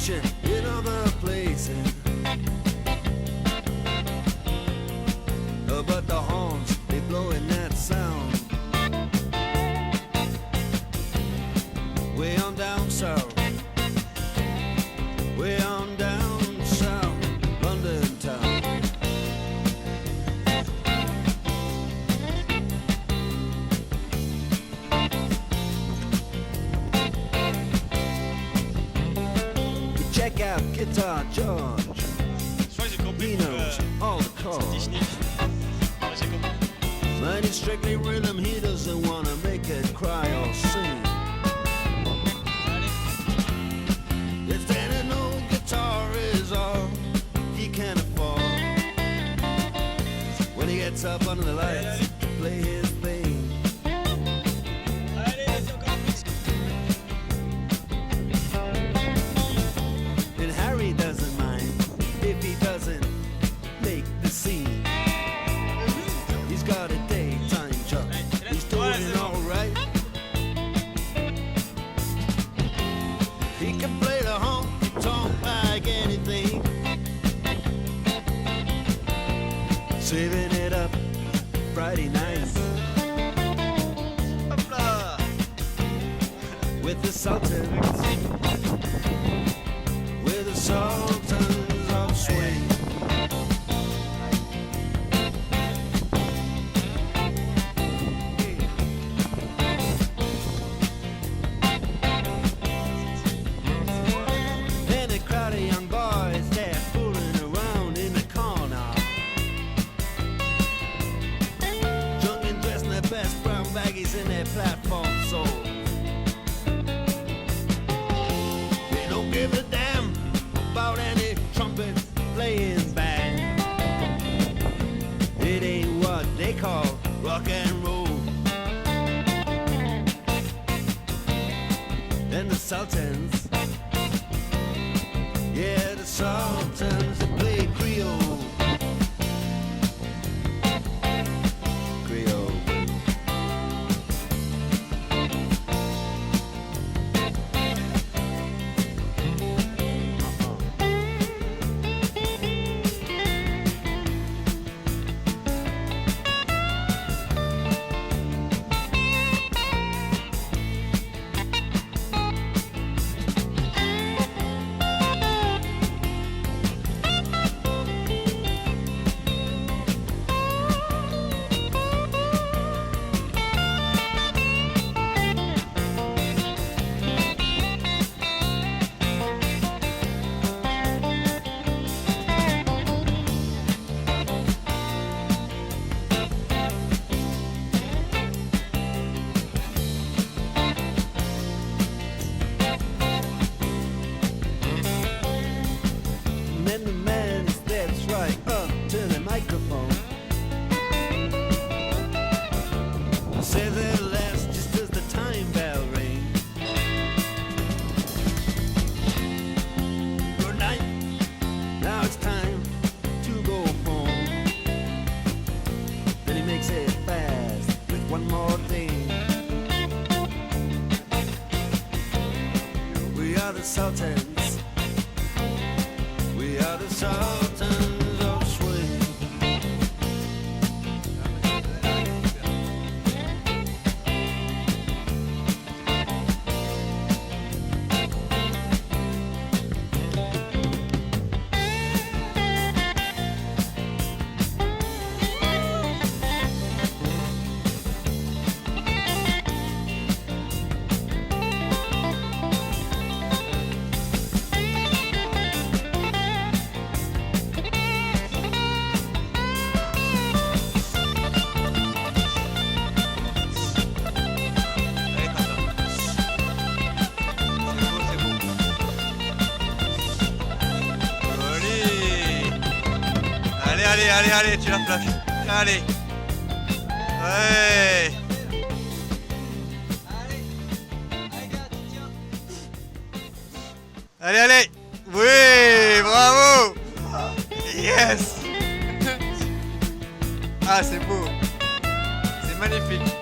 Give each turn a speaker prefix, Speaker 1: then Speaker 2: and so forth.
Speaker 1: fishing in other places. But the horns, they blowing that sound way on down south, way on down south, London town. You check out Guitar George. He knows all the chords. But it's strictly rhythm, he doesn't want to make it cry or sing. If then an old guitar is all he can afford, when he gets up under the lights to play his thing. And Harry doesn't mind if he doesn't make the scene. He's got a daytime job, he's doing alright. He can play the honky-tonk like anything, saving it up Friday nights with the Sultans, with the Sultans of Swing. In their platform soul, they don't give a damn about any trumpet playing band. It ain't what they call rock and roll. And the Sultans, yeah, the Sultans, they play Creole. Sultans, we are the Sultans of Swing.
Speaker 2: Allez, tu la flashes. Allez. Ouais. Allez. Oui, bravo. Yes. Ah, c'est beau. C'est magnifique.